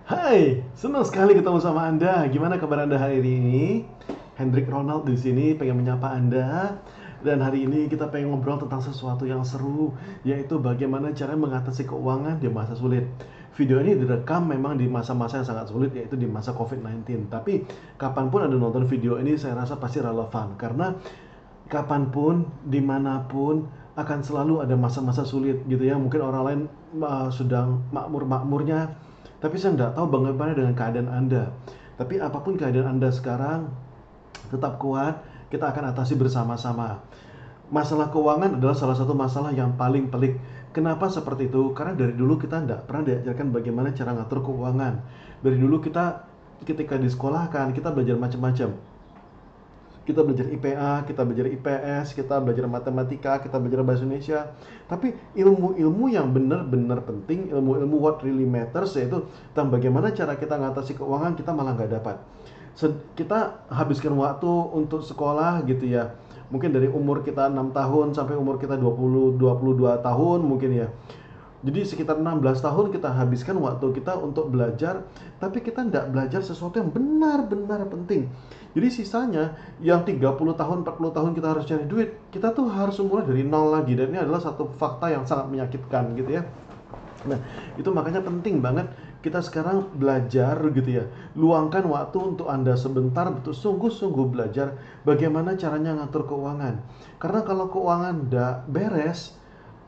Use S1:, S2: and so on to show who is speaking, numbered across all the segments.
S1: Hai, senang sekali ketemu sama Anda. Gimana kabar Anda hari ini? Hendrik Ronald di sini pengen menyapa Anda. Dan hari ini kita pengen ngobrol tentang sesuatu yang seru, yaitu bagaimana cara mengatasi keuangan di masa sulit. Video ini direkam memang di masa-masa yang sangat sulit, yaitu di masa COVID-19. Tapi kapanpun Anda nonton video ini, saya rasa pasti relevan. Karena kapanpun, dimanapun, akan selalu ada masa-masa sulit gitu ya. Mungkin orang lain sedang makmur-makmurnya, tapi saya nggak tahu bagaimana dengan keadaan Anda. Tapi apapun keadaan Anda sekarang, tetap kuat, kita akan atasi bersama-sama. Masalah keuangan adalah salah satu masalah yang paling pelik. Kenapa seperti itu? Karena dari dulu kita tidak pernah diajarkan bagaimana cara ngatur keuangan. Dari dulu kita ketika di sekolah kan kita belajar macam-macam. Kita belajar IPA, kita belajar IPS, kita belajar matematika, kita belajar bahasa Indonesia. Tapi ilmu-ilmu yang benar-benar penting, ilmu-ilmu what really matters, yaitu tentang bagaimana cara kita mengatasi keuangan, kita malah nggak dapat. Kita habiskan waktu untuk sekolah gitu ya. Mungkin dari umur kita 6 tahun sampai umur kita 22 tahun mungkin ya. Jadi sekitar 16 tahun kita habiskan waktu kita untuk belajar, tapi kita tidak belajar sesuatu yang benar-benar penting. Jadi sisanya yang 30 tahun, 40 tahun kita harus cari duit, kita tuh harus mulai dari nol lagi. Dan ini adalah satu fakta yang sangat menyakitkan gitu ya. Nah, itu makanya penting banget kita sekarang belajar gitu ya. Luangkan waktu untuk Anda sebentar, betul sungguh-sungguh belajar bagaimana caranya ngatur keuangan. Karena kalau keuangan tidak beres,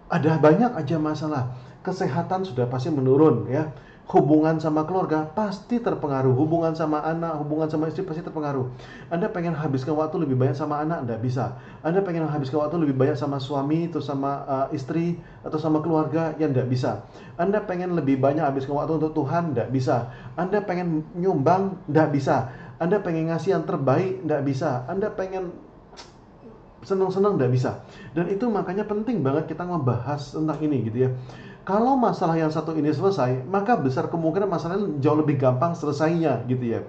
S1: ada banyak aja masalah. Kesehatan sudah pasti menurun ya. Hubungan sama keluarga pasti terpengaruh. Hubungan sama anak, hubungan sama istri pasti terpengaruh. Anda pengen habiskan waktu lebih banyak sama anak, Anda bisa. Anda pengen habiskan waktu lebih banyak sama suami, atau sama istri, atau sama keluarga, yang tidak bisa. Anda pengen lebih banyak habiskan waktu untuk Tuhan, tidak bisa. Anda pengen nyumbang, tidak bisa. Anda pengen ngasih yang terbaik, tidak bisa. Anda pengen senang-senang nggak bisa. Dan itu makanya penting banget kita ngebahas tentang ini gitu ya. Kalau masalah yang satu ini selesai, maka besar kemungkinan masalahnya jauh lebih gampang selesainya gitu ya.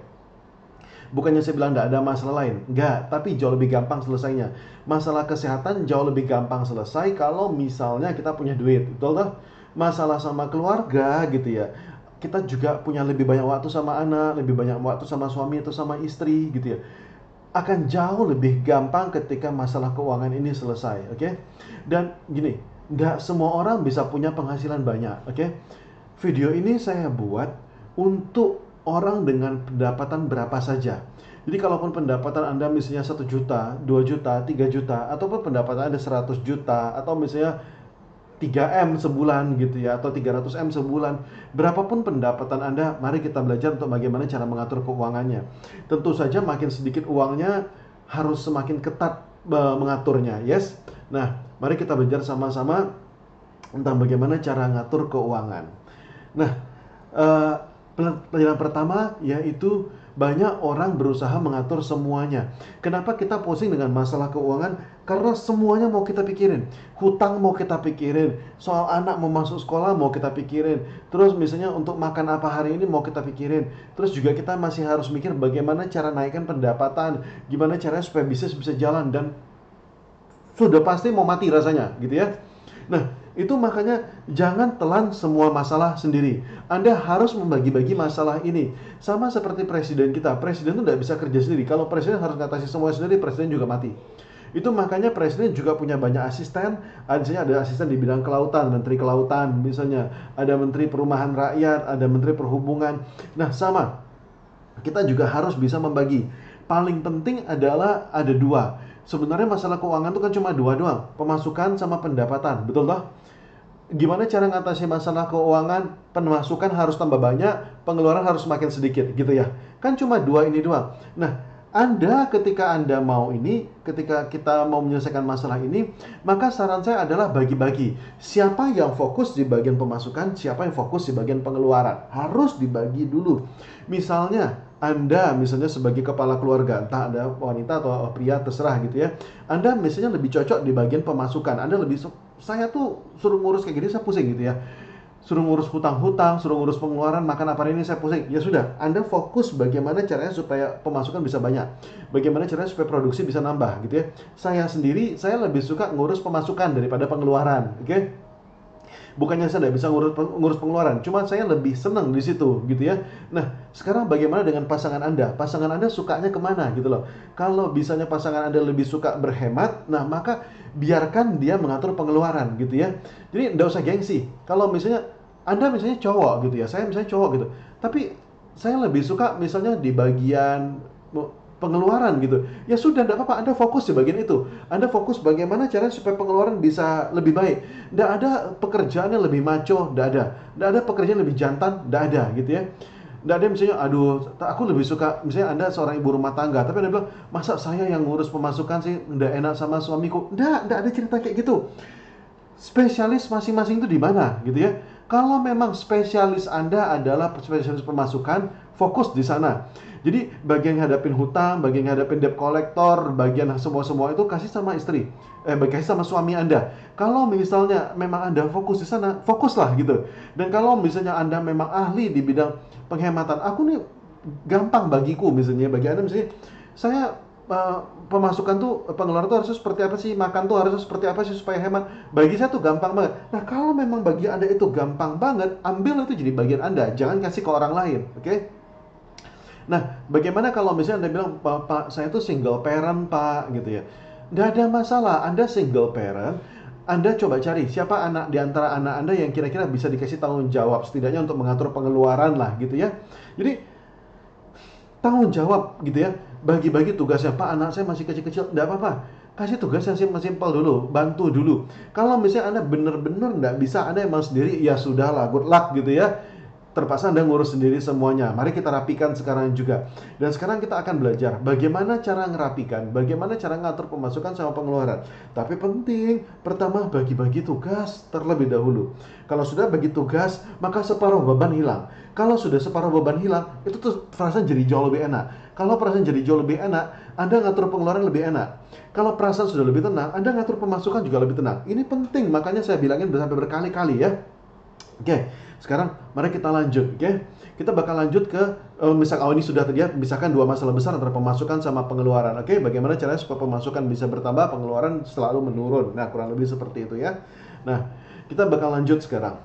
S1: Bukannya saya bilang nggak ada masalah lain, nggak, tapi jauh lebih gampang selesainya. Masalah kesehatan jauh lebih gampang selesai kalau misalnya kita punya duit, betul toh? Masalah sama keluarga gitu ya, kita juga punya lebih banyak waktu sama anak, lebih banyak waktu sama suami atau sama istri gitu ya, akan jauh lebih gampang ketika masalah keuangan ini selesai, oke? Dan gini, nggak semua orang bisa punya penghasilan banyak, oke? Video ini saya buat untuk orang dengan pendapatan berapa saja. Jadi kalaupun pendapatan Anda misalnya 1 juta, 2 juta, 3 juta, ataupun pendapatan Anda 100 juta, atau misalnya 3M sebulan gitu ya, atau 300M sebulan, berapapun pendapatan Anda, mari kita belajar untuk bagaimana cara mengatur keuangannya. Tentu saja makin sedikit uangnya, harus semakin ketat mengaturnya, yes. Nah, mari kita belajar sama-sama tentang bagaimana cara ngatur keuangan. Nah, eh, pelajaran pertama yaitu banyak orang berusaha mengatur semuanya. Kenapa kita pusing dengan masalah keuangan? Karena semuanya mau kita pikirin. Hutang mau kita pikirin, soal anak mau masuk sekolah mau kita pikirin, terus misalnya untuk makan apa hari ini mau kita pikirin. Terus juga kita masih harus mikir bagaimana cara naikkan pendapatan, gimana caranya supaya bisnis bisa jalan, dan sudah pasti mau mati rasanya gitu ya. Nah, itu makanya jangan telan semua masalah sendiri. Anda harus membagi-bagi masalah ini. Sama seperti presiden kita. Presiden itu tidak bisa kerja sendiri. Kalau presiden harus ngatasi semua sendiri, presiden juga mati. Itu makanya presiden juga punya banyak asisten. Misalnya ada asisten di bidang kelautan, menteri kelautan misalnya. Ada menteri perumahan rakyat, ada menteri perhubungan. Nah, sama. Kita juga harus bisa membagi. Paling penting adalah ada dua. Sebenarnya masalah keuangan itu kan cuma dua doang, pemasukan sama pendapatan, betul toh? Gimana cara ngatasi masalah keuangan? Pemasukan harus tambah banyak, pengeluaran harus makin sedikit gitu ya. Kan cuma dua ini doang. Nah, ketika Anda mau ini, ketika kita mau menyelesaikan masalah ini, maka saran saya adalah bagi-bagi. Siapa yang fokus di bagian pemasukan, siapa yang fokus di bagian pengeluaran. Harus dibagi dulu. Misalnya, Anda misalnya sebagai kepala keluarga, entah Anda wanita atau pria terserah gitu ya. Anda misalnya lebih cocok di bagian pemasukan. Anda lebih, saya tuh suruh ngurus kayak gini saya pusing gitu ya. Suruh ngurus hutang-hutang, suruh ngurus pengeluaran, makan apa ini saya pusing. Ya sudah, Anda fokus bagaimana caranya supaya pemasukan bisa banyak. Bagaimana caranya supaya produksi bisa nambah gitu ya. Saya sendiri, saya lebih suka ngurus pemasukan daripada pengeluaran, oke? Bukannya saya tidak bisa ngurus pengeluaran, cuma saya lebih senang di situ gitu ya. Nah, sekarang bagaimana dengan pasangan Anda? Pasangan Anda sukanya kemana gitu loh. Kalau misalnya pasangan Anda lebih suka berhemat, nah maka biarkan dia mengatur pengeluaran gitu ya. Jadi tidak usah gengsi. Kalau misalnya Anda misalnya cowok gitu ya, saya misalnya cowok gitu, tapi saya lebih suka misalnya di bagian pengeluaran gitu. Ya sudah, tidak apa-apa, Anda fokus di bagian itu. Anda fokus bagaimana caranya supaya pengeluaran bisa lebih baik. Tidak ada pekerjaan yang lebih maco, tidak ada. Tidak ada pekerjaan yang lebih jantan, tidak ada gitu ya. Tidak ada misalnya, aduh, aku lebih suka, misalnya Anda seorang ibu rumah tangga, tapi Anda bilang, masa saya yang ngurus pemasukan sih, tidak enak sama suamiku. Tidak ada cerita kayak gitu. Spesialis masing-masing itu di mana gitu ya. Kalau memang spesialis Anda adalah spesialis pemasukan, fokus di sana. Jadi bagian hadapin hutang, bagian hadapin debt collector, bagian semua itu kasih sama istri, kasih sama suami Anda. Kalau misalnya memang Anda fokus di sana, fokuslah gitu. Dan kalau misalnya Anda memang ahli di bidang penghematan, aku nih gampang bagiku misalnya, bagi Anda misalnya, saya pemasukan tuh, pengeluaran tuh harusnya seperti apa sih, makan tuh harusnya seperti apa sih supaya hemat. Bagi saya tuh gampang banget. Nah, kalau memang bagi Anda itu gampang banget, ambil itu jadi bagian Anda, jangan kasih ke orang lain, oke? Nah, bagaimana kalau misalnya Anda bilang, Pak, saya tuh single parent, Pak, gitu ya. Nggak ada masalah, Anda single parent, Anda coba cari siapa anak di antara anak Anda yang kira-kira bisa dikasih tanggung jawab, setidaknya untuk mengatur pengeluaran lah, gitu ya. Jadi, tanggung jawab gitu ya, bagi-bagi tugasnya. Pak, anak saya masih kecil-kecil, enggak apa-apa, kasih tugas yang simpel dulu, bantu dulu. Kalau misalnya Anda benar-benar enggak bisa, Anda emang sendiri, ya sudahlah, good luck gitu ya, terpaksa Anda ngurus sendiri semuanya. Mari kita rapikan sekarang juga. Dan sekarang kita akan belajar bagaimana cara ngerapikan, bagaimana cara ngatur pemasukan sama pengeluaran. Tapi penting, pertama bagi-bagi tugas terlebih dahulu. Kalau sudah bagi tugas, maka separuh beban hilang. Kalau sudah separuh beban hilang, itu tuh perasaan jadi jauh lebih enak. Kalau perasaan jadi jauh lebih enak, Anda ngatur pengeluaran lebih enak. Kalau perasaan sudah lebih tenang, Anda ngatur pemasukan juga lebih tenang. Ini penting, makanya saya bilangin sampai berkali-kali ya. Oke, sekarang mari kita lanjut, oke? Kita bakal lanjut ke ini sudah terlihat, misalkan dua masalah besar antara pemasukan sama pengeluaran, oke? Bagaimana caranya supaya pemasukan bisa bertambah, pengeluaran selalu menurun. Nah, kurang lebih seperti itu ya. Nah, kita bakal lanjut sekarang.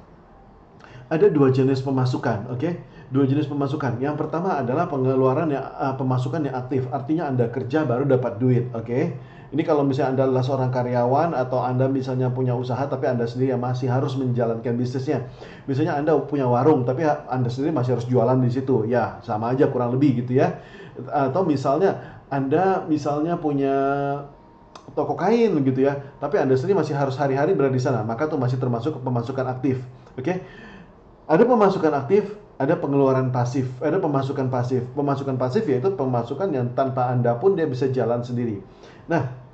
S1: Ada dua jenis pemasukan, oke? Dua jenis pemasukan. Yang pertama adalah pengeluaran yang pemasukan yang aktif, artinya Anda kerja baru dapat duit, oke? Ini kalau misalnya Anda adalah seorang karyawan atau Anda misalnya punya usaha tapi Anda sendiri yang masih harus menjalankan bisnisnya. Misalnya Anda punya warung tapi Anda sendiri masih harus jualan di situ. Ya, sama aja kurang lebih gitu ya. Atau misalnya Anda misalnya punya toko kain gitu ya, tapi Anda sendiri masih harus hari-hari berada di sana. Maka itu masih termasuk pemasukan aktif. Oke? Ada pemasukan aktif, ada pengeluaran pasif, ada pemasukan pasif. Pemasukan pasif yaitu pemasukan yang tanpa Anda pun dia bisa jalan sendiri. Nah,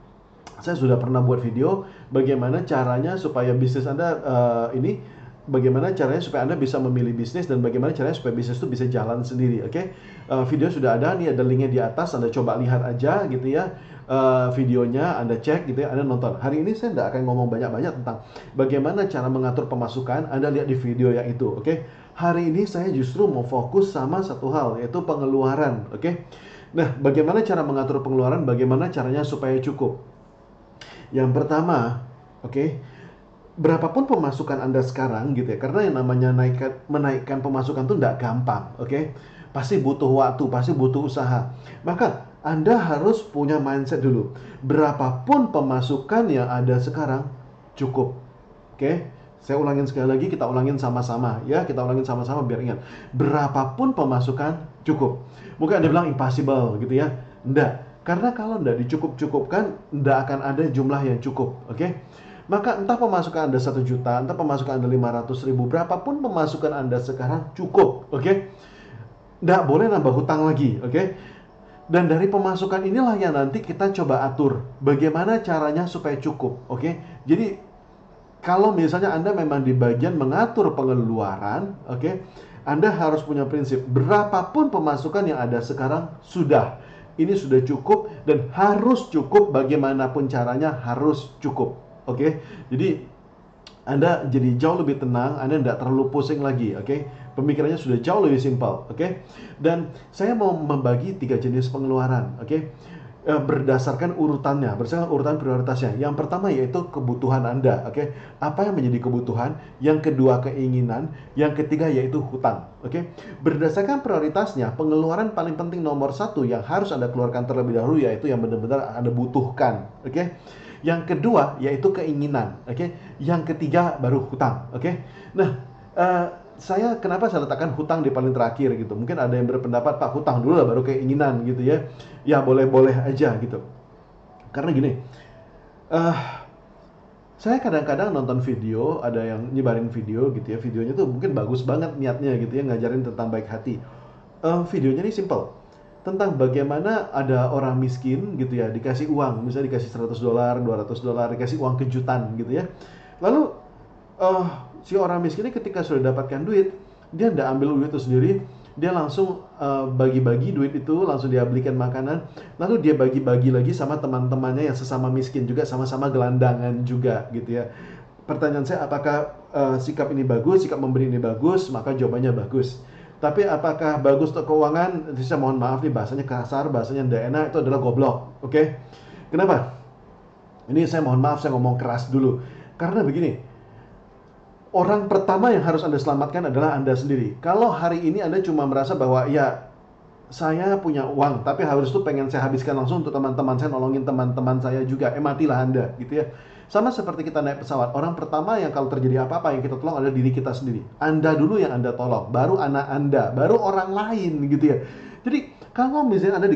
S1: saya sudah pernah buat video bagaimana caranya supaya bisnis Anda bagaimana caranya supaya Anda bisa memilih bisnis dan bagaimana caranya supaya bisnis itu bisa jalan sendiri, oke? Video sudah ada, nih ada linknya di atas, Anda coba lihat aja gitu ya. Videonya Anda cek gitu ya, Anda nonton. Hari ini saya tidak akan ngomong banyak-banyak tentang bagaimana cara mengatur pemasukan, Anda lihat di video yang itu, oke? Hari ini saya justru mau fokus sama satu hal, yaitu pengeluaran, oke? Nah, bagaimana cara mengatur pengeluaran, bagaimana caranya supaya cukup? Yang pertama, oke, berapapun pemasukan Anda sekarang gitu ya, karena yang namanya menaikkan pemasukan itu tidak gampang, oke? Pasti butuh waktu, pasti butuh usaha. Maka Anda harus punya mindset dulu. Berapapun pemasukan yang ada sekarang, cukup. Oke? Saya ulangin sekali lagi, kita ulangin sama-sama ya, kita ulangin sama-sama biar ingat. Berapapun pemasukan, cukup. Mungkin Anda bilang impossible gitu ya. Enggak. Karena kalau tidak dicukup-cukupkan, tidak akan ada jumlah yang cukup, oke? Maka entah pemasukan Anda 1 juta, entah pemasukan Anda 500 ribu, berapapun pemasukan Anda sekarang cukup, oke? Tidak boleh nambah hutang lagi, oke? Dan dari pemasukan inilah yang nanti kita coba atur, bagaimana caranya supaya cukup, oke? Jadi, kalau misalnya Anda memang di bagian mengatur pengeluaran, oke? Anda harus punya prinsip, berapapun pemasukan yang ada sekarang, sudah. Ini sudah cukup dan harus cukup, bagaimanapun caranya harus cukup. Oke, jadi Anda jadi jauh lebih tenang, Anda tidak terlalu pusing lagi. Oke, pemikirannya sudah jauh lebih simpel. Oke, dan saya mau membagi 3 jenis pengeluaran. Oke, berdasarkan urutannya, berdasarkan urutan prioritasnya. Yang pertama yaitu kebutuhan Anda, oke? Apa yang menjadi kebutuhan? Yang kedua keinginan, yang ketiga yaitu hutang, oke? Berdasarkan prioritasnya, pengeluaran paling penting nomor satu yang harus Anda keluarkan terlebih dahulu yaitu yang benar-benar Anda butuhkan, oke? Yang kedua yaitu keinginan, oke? Yang ketiga baru hutang, oke? Nah, kenapa saya letakkan hutang di paling terakhir gitu. Mungkin ada yang berpendapat, Pak, hutang dulu lah baru keinginan gitu ya. Ya boleh-boleh aja gitu. Karena gini, eh saya kadang-kadang nonton video, ada yang nyebarin video gitu ya. Videonya tuh mungkin bagus banget niatnya gitu ya, ngajarin tentang baik hati. Videonya ini simple. Tentang bagaimana ada orang miskin gitu ya, dikasih uang, misalnya dikasih $100, $200, dikasih uang kejutan gitu ya. Lalu eh si orang miskin ini ketika sudah dapatkan duit, dia nggak ambil duit itu sendiri, dia langsung bagi-bagi duit itu, langsung dia belikan makanan, lalu dia bagi-bagi lagi sama teman-temannya yang sesama miskin juga, sama-sama gelandangan juga gitu ya. Pertanyaan saya, apakah sikap ini bagus, sikap memberi ini bagus? Maka jawabannya bagus. Tapi apakah bagus untuk keuangan? Saya mohon maaf nih, bahasanya kasar, bahasanya tidak enak, itu adalah goblok, oke? Kenapa? Ini saya mohon maaf, saya ngomong keras dulu. Karena begini, orang pertama yang harus Anda selamatkan adalah Anda sendiri. Kalau hari ini Anda cuma merasa bahwa ya saya punya uang, tapi harus tuh pengen saya habiskan langsung untuk teman-teman saya, nolongin teman-teman saya juga, matilah Anda gitu ya. Sama seperti kita naik pesawat, orang pertama yang kalau terjadi apa-apa yang kita tolong adalah diri kita sendiri. Anda dulu yang Anda tolong, baru anak Anda, baru orang lain gitu ya. Jadi kalau misalnya Anda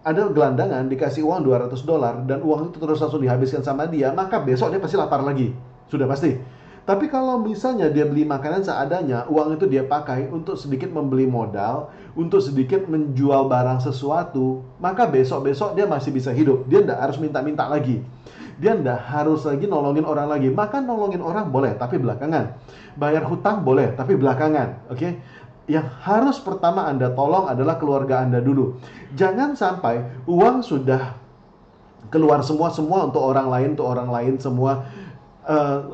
S1: ada gelandangan, dikasih uang $200 dan uang itu terus langsung dihabiskan sama dia, maka besok dia pasti lapar lagi, sudah pasti. Tapi kalau misalnya dia beli makanan seadanya, uang itu dia pakai untuk sedikit membeli modal, untuk sedikit menjual barang sesuatu, maka besok-besok dia masih bisa hidup. Dia tidak harus minta-minta lagi. Dia tidak harus lagi nolongin orang lagi. Maka nolongin orang boleh, tapi belakangan. Bayar hutang boleh, tapi belakangan. Oke? Yang harus pertama Anda tolong adalah keluarga Anda dulu. Jangan sampai uang sudah keluar semua untuk orang lain semua.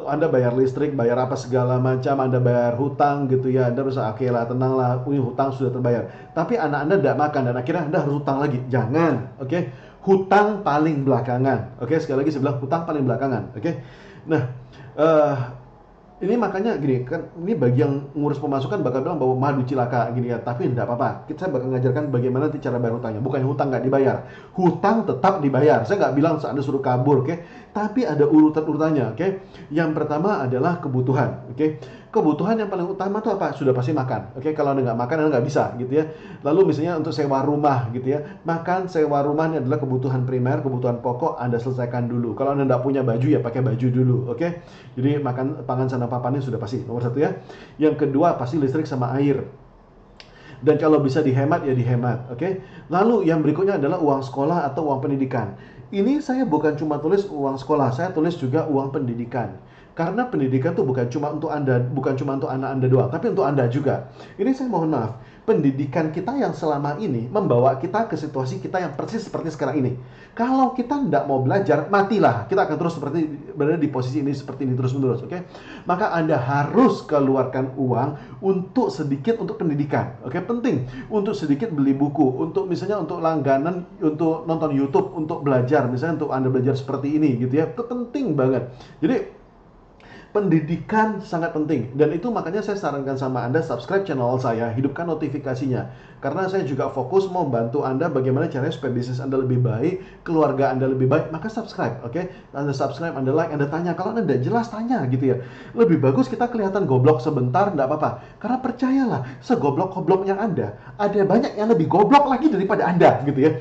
S1: Anda bayar listrik, bayar apa segala macam, Anda bayar hutang gitu ya, Anda bisa oke lah, tenang lah, hutang sudah terbayar. Tapi anak Anda tidak makan dan akhirnya Anda harus hutang lagi. Jangan, oke? Hutang paling belakangan, oke? Sekali lagi saya bilang hutang paling belakangan, oke? Nah, ini makanya gini kan, ini bagi yang ngurus pemasukan bakal bilang bahwa madu cilaka gini ya, tapi enggak apa-apa. Saya bakal ngajarkan bagaimana cara bayar hutangnya. Bukan hutang nggak dibayar, hutang tetap dibayar. Saya nggak bilang Anda suruh kabur, oke? Tapi ada urutan-urutannya, oke? Yang pertama adalah kebutuhan, oke? Kebutuhan yang paling utama itu apa? Sudah pasti makan, oke? Kalau Anda nggak makan, Anda nggak bisa, gitu ya. Lalu misalnya untuk sewa rumah, gitu ya. Makan, sewa rumah ini adalah kebutuhan primer, kebutuhan pokok, Anda selesaikan dulu. Kalau Anda nggak punya baju, ya pakai baju dulu, oke? Jadi makan, pangan, sana papannya sudah pasti, nomor satu ya. Yang kedua, pasti listrik sama air. Dan kalau bisa dihemat, ya dihemat, oke? Lalu yang berikutnya adalah uang sekolah atau uang pendidikan. Ini saya bukan cuma tulis uang sekolah, saya tulis juga uang pendidikan. Karena pendidikan itu bukan cuma untuk Anda, bukan cuma untuk anak Anda doang, tapi untuk Anda juga. Ini saya mohon maaf, pendidikan kita yang selama ini membawa kita ke situasi kita yang persis seperti sekarang ini. Kalau kita tidak mau belajar, matilah. Kita akan terus seperti berada di posisi ini seperti ini terus-menerus, oke? Maka Anda harus keluarkan uang untuk sedikit untuk pendidikan, oke? Penting untuk sedikit beli buku, untuk misalnya untuk langganan, untuk nonton YouTube, untuk belajar, misalnya untuk Anda belajar seperti ini, gitu ya. Itu penting banget. Jadi pendidikan sangat penting, dan itu makanya saya sarankan sama Anda subscribe channel saya, hidupkan notifikasinya, karena saya juga fokus mau bantu Anda bagaimana caranya supaya bisnis Anda lebih baik, keluarga Anda lebih baik. Maka subscribe, oke? Anda subscribe, Anda like, Anda tanya. Kalau Anda tidak jelas, tanya gitu ya. Lebih bagus kita kelihatan goblok sebentar, tidak apa-apa, karena percayalah, segoblok-gobloknya Anda, ada banyak yang lebih goblok lagi daripada Anda gitu ya.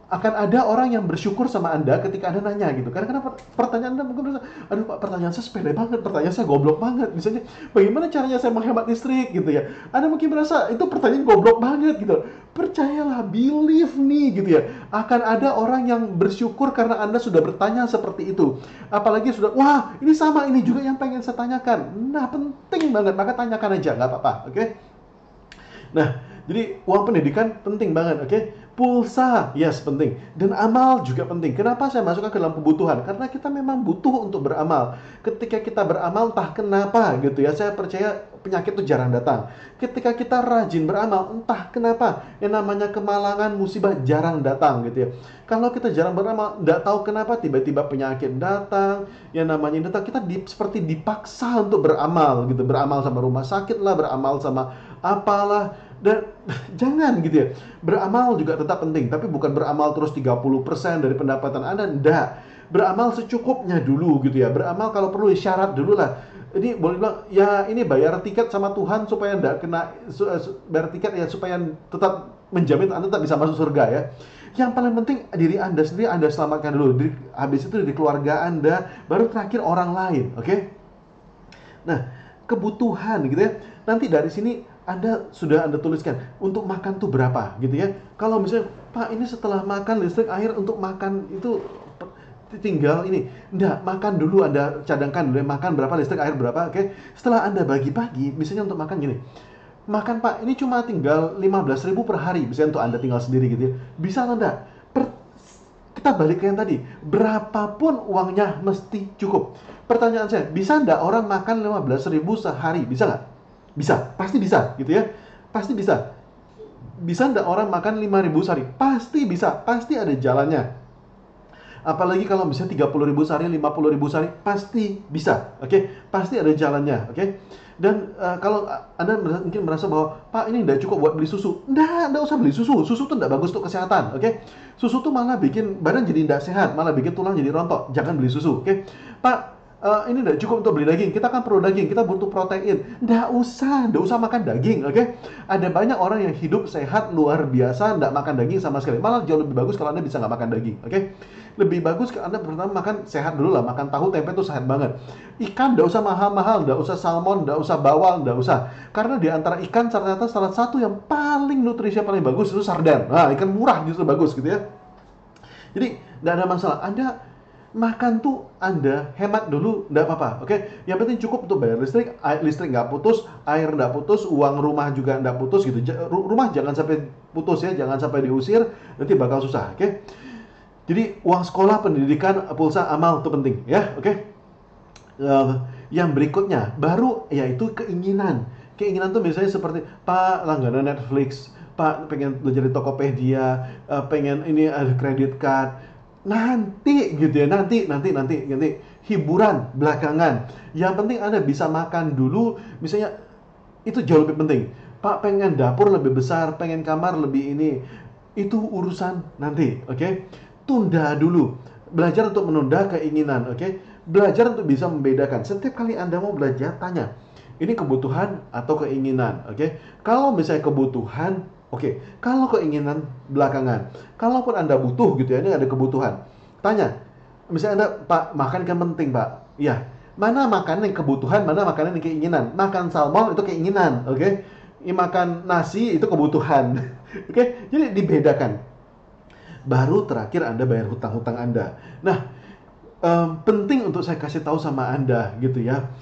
S1: Akan ada orang yang bersyukur sama Anda ketika Anda nanya gitu. Karena pertanyaan Anda mungkin merasa, aduh Pak, pertanyaan saya sepele banget, pertanyaan saya goblok banget. Misalnya, bagaimana caranya saya menghemat listrik gitu ya. Anda mungkin merasa itu pertanyaan goblok banget gitu. Percayalah, believe me gitu ya. Akan ada orang yang bersyukur karena Anda sudah bertanya seperti itu. Apalagi sudah, wah ini sama, ini juga yang pengen saya tanyakan. Nah penting banget, maka tanyakan aja, nggak apa-apa, oke? Nah, Jadi uang pendidikan penting banget, oke? Pulsa, yes penting. Dan amal juga penting. Kenapa saya masukkan ke dalam kebutuhan? Karena kita memang butuh untuk beramal. Ketika kita beramal, entah kenapa gitu ya, saya percaya penyakit itu jarang datang. Ketika kita rajin beramal, entah kenapa, yang namanya kemalangan, musibah jarang datang gitu ya. Kalau kita jarang beramal, nggak tahu kenapa tiba-tiba penyakit datang, yang namanya datang, kita seperti dipaksa untuk beramal gitu. Beramal sama rumah sakit lah, beramal sama apalah. Dan jangan gitu ya. Beramal juga tetap penting, tapi bukan beramal terus 30% dari pendapatan Anda, enggak. Beramal secukupnya dulu gitu ya. Beramal kalau perlu syarat dulu lah. Ini boleh bilang, ya ini bayar tiket sama Tuhan supaya enggak kena bayar tiket ya supaya tetap menjamin Anda tetap bisa masuk surga ya. Yang paling penting diri Anda sendiri Anda selamatkan dulu. Habis itu di keluarga Anda, baru terakhir orang lain, oke? Nah, kebutuhan gitu ya. Nanti dari sini Anda tuliskan untuk makan tuh berapa gitu ya. Kalau misalnya Pak ini setelah makan listrik air untuk makan itu tinggal ini. Enggak, makan dulu Anda cadangkan dulu makan berapa listrik air berapa, oke. Setelah Anda bagi-bagi, misalnya untuk makan gini. Makan Pak, ini cuma tinggal 15.000 per hari, misalnya untuk Anda tinggal sendiri gitu ya. Bisa atau enggak? Kita balik ke yang tadi, berapapun uangnya mesti cukup. Pertanyaan saya, bisa enggak orang makan 15.000 sehari? Bisa nggak? Bisa, pasti bisa gitu ya. Pasti bisa. Bisa enggak orang makan 5.000 sehari? Pasti bisa, pasti ada jalannya. Apalagi kalau misalnya 30.000 sehari, 50.000 sehari, pasti bisa, oke? Pasti ada jalannya, oke? Dan kalau Anda mungkin merasa bahwa, Pak ini nggak cukup buat beli susu. Nggak usah beli susu. Susu tuh nggak bagus untuk kesehatan, oke? Susu tuh malah bikin badan jadi nggak sehat, malah bikin tulang jadi rontok. Jangan beli susu, oke? Pak, ini nggak cukup untuk beli daging. Kita kan perlu daging, kita butuh protein. Nggak usah makan daging, oke? Ada banyak orang yang hidup sehat luar biasa, nggak makan daging sama sekali. Malah jauh lebih bagus kalau Anda bisa nggak makan daging, oke? Lebih bagus kalau Anda pertama makan sehat dulu lah, makan tahu tempe itu sehat banget. Ikan nggak usah mahal-mahal, nggak usah salmon, nggak usah bawal, nggak usah. Karena di antara ikan ternyata salah satu yang paling nutrisi paling bagus itu sarden. Nah, ikan murah justru bagus gitu ya. Jadi nggak ada masalah. Anda makan tuh Anda hemat dulu, nggak apa-apa, oke? Yang penting cukup untuk bayar listrik, listrik nggak putus, air nggak putus, uang rumah juga nggak putus gitu. Rumah jangan sampai putus ya, jangan sampai diusir, nanti bakal susah, oke? Jadi uang sekolah, pendidikan, pulsa, amal itu penting ya, oke? Yang berikutnya baru yaitu keinginan. Keinginan tuh misalnya seperti Pak langganan Netflix, Pak pengen belajar di Tokopedia, pengen ini ada credit card. Nanti gitu ya, nanti hiburan belakangan. Yang penting Anda bisa makan dulu, misalnya itu jauh lebih penting. Pak pengen dapur lebih besar, pengen kamar lebih ini. Itu urusan nanti, oke? Tunda dulu. Belajar untuk menunda keinginan, oke? Belajar untuk bisa membedakan. Setiap kali Anda mau belajar, tanya, ini kebutuhan atau keinginan, oke? Kalau misalnya kebutuhan, oke. Kalau keinginan belakangan. Kalaupun Anda butuh gitu ya, ini ada kebutuhan. Tanya, misalnya Anda, Pak, makan kan penting, Pak. Iya. Mana makanan yang kebutuhan, mana makanan yang keinginan. Makan salmon itu keinginan, oke? Makan nasi itu kebutuhan. Oke? Jadi dibedakan. Baru terakhir Anda bayar hutang-hutang Anda. Nah, penting untuk saya kasih tahu sama Anda gitu ya.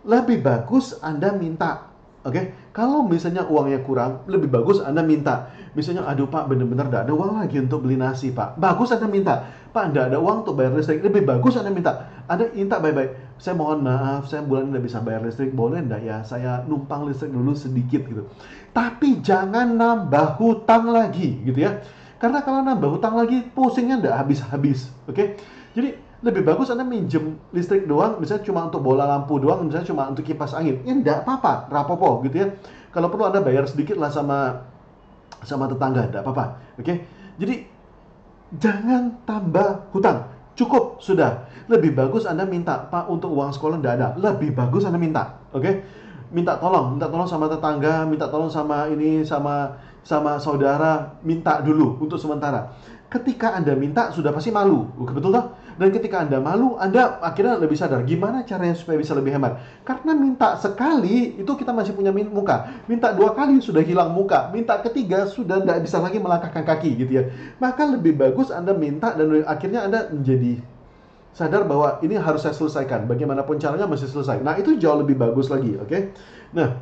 S1: Lebih bagus Anda minta, oke? Kalau misalnya uangnya kurang, lebih bagus Anda minta. Misalnya, aduh Pak, bener-bener gak ada uang lagi untuk beli nasi Pak. Bagus Anda minta. Pak, gak ada uang untuk bayar listrik. Lebih bagus Anda minta. Anda minta baik-baik. Saya mohon maaf, saya bulan ini gak bisa bayar listrik. Boleh gak ya, saya numpang listrik dulu sedikit gitu. Tapi jangan nambah hutang lagi gitu ya. Karena kalau nambah hutang lagi, pusingnya nggak habis-habis, oke? Jadi lebih bagus Anda minjem listrik doang, misalnya cuma untuk bola lampu doang, misalnya cuma untuk kipas angin, ya nggak apa-apa, rapopo gitu ya. Kalau perlu Anda bayar sedikit lah sama tetangga, nggak apa-apa, oke? Jadi jangan tambah hutang, cukup sudah. Lebih bagus Anda minta, Pak untuk uang sekolah nggak ada, lebih bagus Anda minta, oke? Minta tolong sama tetangga, minta tolong sama ini, sama saudara, minta dulu untuk sementara. Ketika Anda minta, sudah pasti malu, betul tak? Dan ketika Anda malu, Anda akhirnya lebih sadar gimana caranya supaya bisa lebih hemat. Karena minta sekali, itu kita masih punya muka. Minta 2 kali sudah hilang muka. Minta ketiga, sudah tidak bisa lagi melangkahkan kaki gitu ya. Maka lebih bagus Anda minta dan akhirnya Anda menjadi sadar bahwa ini harus saya selesaikan. Bagaimanapun caranya mesti selesai. Nah, itu jauh lebih bagus lagi, oke? Nah,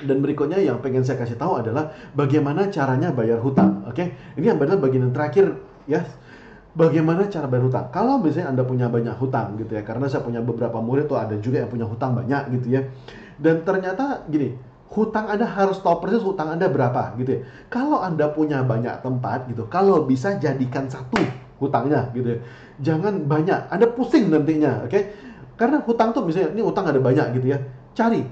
S1: Dan berikutnya yang pengen saya kasih tahu adalah bagaimana caranya bayar hutang. Oke, ini adalah bagian yang terakhir ya. Bagaimana cara bayar hutang? Kalau misalnya Anda punya banyak hutang gitu ya, karena saya punya beberapa murid tuh ada juga yang punya hutang banyak gitu ya. Dan ternyata gini, hutang Anda harus tahu persis hutang Anda berapa gitu ya. Kalau Anda punya banyak tempat gitu, kalau bisa jadikan satu hutangnya gitu ya. Jangan banyak, Anda pusing nantinya, oke? Karena hutang tuh misalnya ini hutang ada banyak gitu ya. Cari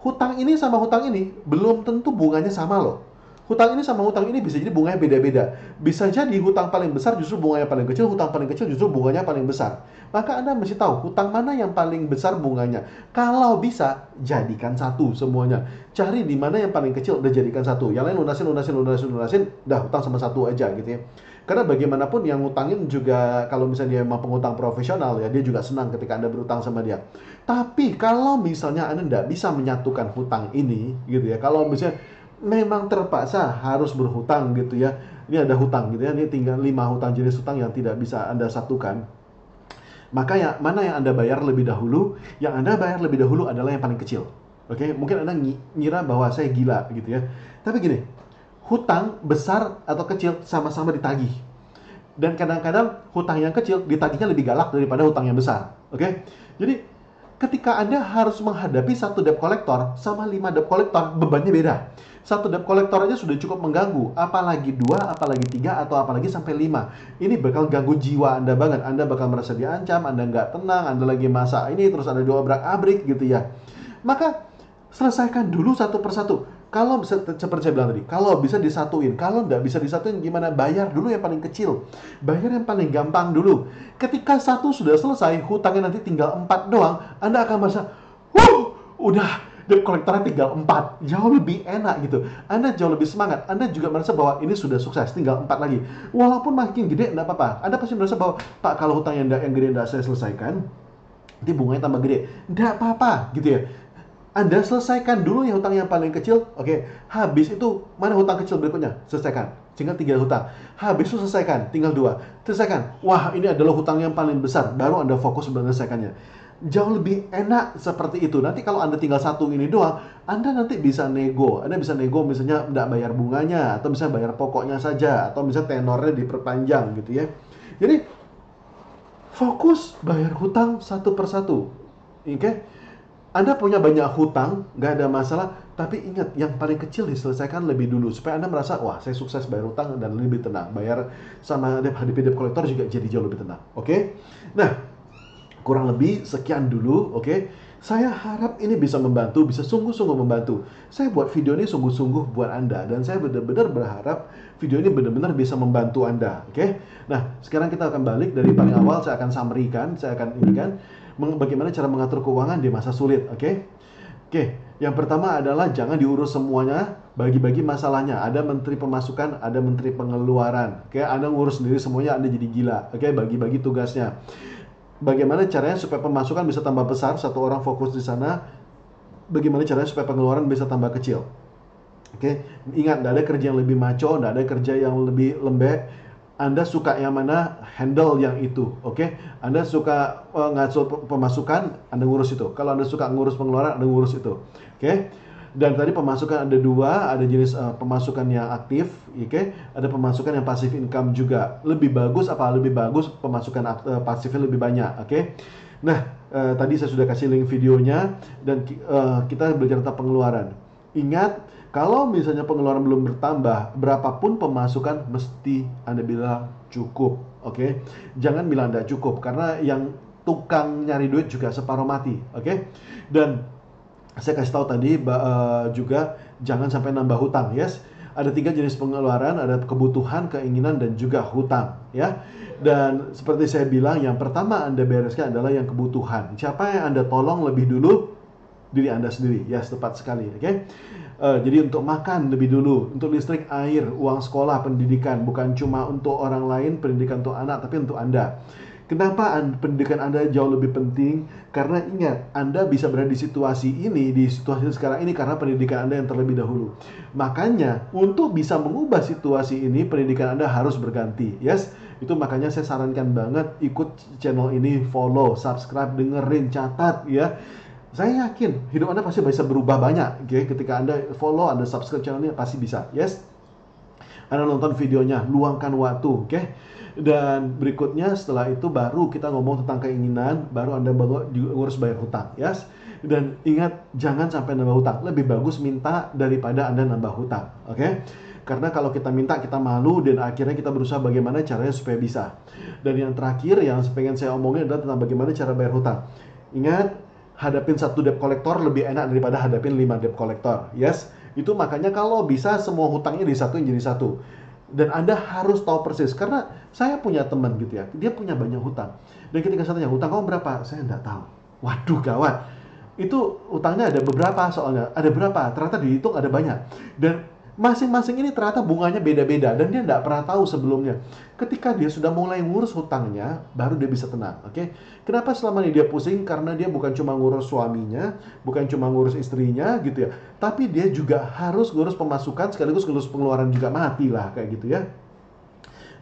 S1: hutang ini sama hutang ini belum tentu bunganya sama loh. Hutang ini sama hutang ini bisa jadi bunganya beda-beda. Bisa jadi hutang paling besar justru bunganya paling kecil, hutang paling kecil justru bunganya paling besar. Maka Anda mesti tahu hutang mana yang paling besar bunganya. Kalau bisa, jadikan satu semuanya. Cari di mana yang paling kecil, udah jadikan satu. Yang lain lunasin, udah hutang sama satu aja gitu ya. Karena bagaimanapun yang ngutangin juga kalau misalnya dia memang pengutang profesional ya, dia juga senang ketika Anda berutang sama dia. Tapi kalau misalnya Anda tidak bisa menyatukan hutang ini gitu ya, kalau misalnya memang terpaksa harus berhutang gitu ya, ini ada hutang gitu ya, ini tinggal 5 hutang jenis hutang yang tidak bisa Anda satukan, maka mana yang Anda bayar lebih dahulu? Yang Anda bayar lebih dahulu adalah yang paling kecil. Oke, mungkin Anda ngira bahwa saya gila gitu ya. Tapi gini, hutang besar atau kecil sama-sama ditagih. Dan kadang-kadang hutang yang kecil ditagihnya lebih galak daripada hutang yang besar. Oke? Jadi ketika Anda harus menghadapi satu debt collector sama 5 debt collector, bebannya beda. Satu debt collector aja sudah cukup mengganggu, apalagi 2, apalagi 3, atau apalagi sampai 5. Ini bakal ganggu jiwa Anda banget. Anda bakal merasa diancam, Anda nggak tenang, Anda lagi masa ini, terus ada diobrak-abrik gitu ya. Maka selesaikan dulu satu persatu. Kalau bisa, seperti saya bilang tadi, kalau bisa disatuin, kalau nggak bisa disatuin gimana? Bayar dulu yang paling kecil, bayar yang paling gampang dulu. Ketika satu sudah selesai, hutangnya nanti tinggal 4 doang, Anda akan merasa, udah debt collectornya tinggal 4, jauh lebih enak gitu. Anda jauh lebih semangat, Anda juga merasa bahwa ini sudah sukses, tinggal 4 lagi. Walaupun makin gede, nggak apa-apa. Anda pasti merasa bahwa, Pak, kalau hutang yang gede nggak saya selesaikan, nanti bunganya tambah gede. Nggak apa-apa gitu ya. Anda selesaikan dulu yang hutang yang paling kecil, oke. Habis itu, mana hutang kecil berikutnya? Selesaikan. Tinggal 3 hutang. Habis itu selesaikan, tinggal 2. Selesaikan. Wah, ini adalah hutang yang paling besar. Baru Anda fokus menyelesaikannya. Jauh lebih enak seperti itu. Nanti kalau Anda tinggal satu ini doang, Anda nanti bisa nego. Anda bisa nego misalnya nggak bayar bunganya, atau bisa bayar pokoknya saja, atau misalnya tenornya diperpanjang gitu ya. Jadi, fokus bayar hutang satu persatu. Oke? Anda punya banyak hutang, nggak ada masalah, tapi ingat, yang paling kecil diselesaikan lebih dulu, supaya Anda merasa, wah, saya sukses bayar hutang dan lebih tenang. Bayar sama hadapi debt collector juga jadi jauh lebih tenang. Oke? Nah, kurang lebih sekian dulu, oke? Saya harap ini bisa membantu, bisa sungguh-sungguh membantu. Saya buat video ini sungguh-sungguh buat Anda, dan saya benar-benar berharap video ini benar-benar bisa membantu Anda, oke? Nah, sekarang kita akan balik dari paling awal, saya akan summary-kan, saya akan inikan bagaimana cara mengatur keuangan di masa sulit, oke? Oke, yang pertama adalah jangan diurus semuanya, bagi-bagi masalahnya. Ada menteri pemasukan, ada menteri pengeluaran. Oke, Anda ngurus sendiri semuanya, Anda jadi gila. Oke, bagi-bagi tugasnya. Bagaimana caranya supaya pemasukan bisa tambah besar, satu orang fokus di sana. Bagaimana caranya supaya pengeluaran bisa tambah kecil. Oke, ingat, tidak ada kerja yang lebih maco, tidak ada kerja yang lebih lembek. Anda suka yang mana, handle yang itu, oke? Anda suka ngatur pemasukan, Anda ngurus itu. Kalau Anda suka ngurus pengeluaran, Anda ngurus itu, oke? Dan tadi pemasukan ada 2, ada jenis pemasukan yang aktif, oke? Ada pemasukan yang passive income juga. Lebih bagus pemasukan pasifnya lebih banyak, oke? Nah, tadi saya sudah kasih link videonya, dan kita belajar tentang pengeluaran. Ingat, kalau misalnya pengeluaran belum bertambah, berapapun pemasukan mesti Anda bilang cukup, oke? Jangan bilang tidak cukup, karena yang tukang nyari duit juga separuh mati, oke? Dan saya kasih tahu tadi juga jangan sampai nambah hutang, yes? Ada 3 jenis pengeluaran, ada kebutuhan, keinginan, dan juga hutang, ya. Dan seperti saya bilang, yang pertama Anda bereskan adalah yang kebutuhan. Siapa yang Anda tolong lebih dulu? Diri Anda sendiri, yes, tepat sekali, oke? Jadi untuk makan lebih dulu, untuk listrik, air, uang sekolah, pendidikan, bukan cuma untuk orang lain, pendidikan untuk anak, tapi untuk Anda. Kenapa pendidikan Anda jauh lebih penting? Karena ingat, Anda bisa berada di situasi ini, di situasi sekarang ini karena pendidikan Anda yang terlebih dahulu. Makanya, untuk bisa mengubah situasi ini, pendidikan Anda harus berganti. Yes, itu makanya saya sarankan banget ikut channel ini, follow, subscribe, dengerin, catat ya. Saya yakin hidup Anda pasti bisa berubah banyak, oke? Ketika Anda follow, Anda subscribe channelnya, pasti bisa, yes? Anda nonton videonya, luangkan waktu, oke? Dan berikutnya setelah itu baru kita ngomong tentang keinginan, baru Anda harus bayar hutang, yes? Dan ingat, jangan sampai nambah hutang. Lebih bagus minta daripada Anda nambah hutang, oke? Karena kalau kita minta, kita malu dan akhirnya kita berusaha bagaimana caranya supaya bisa. Dan yang terakhir yang pengen saya omongin adalah tentang bagaimana cara bayar hutang. Ingat, hadapin satu debt collector lebih enak daripada hadapin 5 debt collector, yes? Itu makanya kalau bisa semua hutangnya disatuin jadi satu. Dan Anda harus tahu persis, karena saya punya teman gitu ya, dia punya banyak hutang. Dan ketika saya tanya, hutang kamu berapa? Saya nggak tahu. Waduh gawat. Itu hutangnya ada beberapa soalnya. Ada berapa? Ternyata dihitung ada banyak. Dan masing-masing ini ternyata bunganya beda-beda dan dia nggak pernah tahu sebelumnya. Ketika dia sudah mulai ngurus hutangnya, baru dia bisa tenang, oke? Kenapa selama ini dia pusing? Karena dia bukan cuma ngurus suaminya, bukan cuma ngurus istrinya gitu ya, tapi dia juga harus ngurus pemasukan sekaligus ngurus pengeluaran juga, mati lah kayak gitu ya.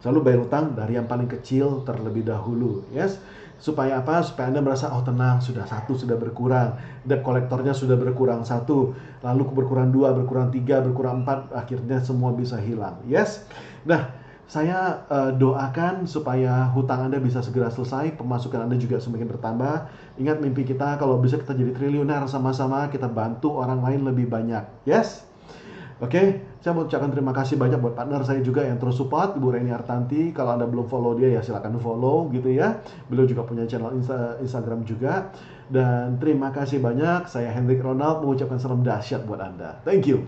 S1: Selalu bayar utang dari yang paling kecil terlebih dahulu, yes? Supaya apa? Supaya Anda merasa, oh tenang, sudah satu, sudah berkurang. Debt kolektornya sudah berkurang satu. Lalu berkurang dua, berkurang tiga, berkurang empat. Akhirnya semua bisa hilang. Yes? Nah, saya doakan supaya hutang Anda bisa segera selesai. Pemasukan Anda juga semakin bertambah. Ingat mimpi kita, kalau bisa kita jadi triliuner sama-sama. Kita bantu orang lain lebih banyak. Yes? Oke, saya mau ucapkan terima kasih banyak buat partner saya juga yang terus support, Ibu Reni Artanti. Kalau Anda belum follow dia, ya silakan follow gitu ya. Beliau juga punya channel Instagram juga. Dan terima kasih banyak. Saya Hendrik Ronald mengucapkan salam dahsyat buat Anda. Thank you.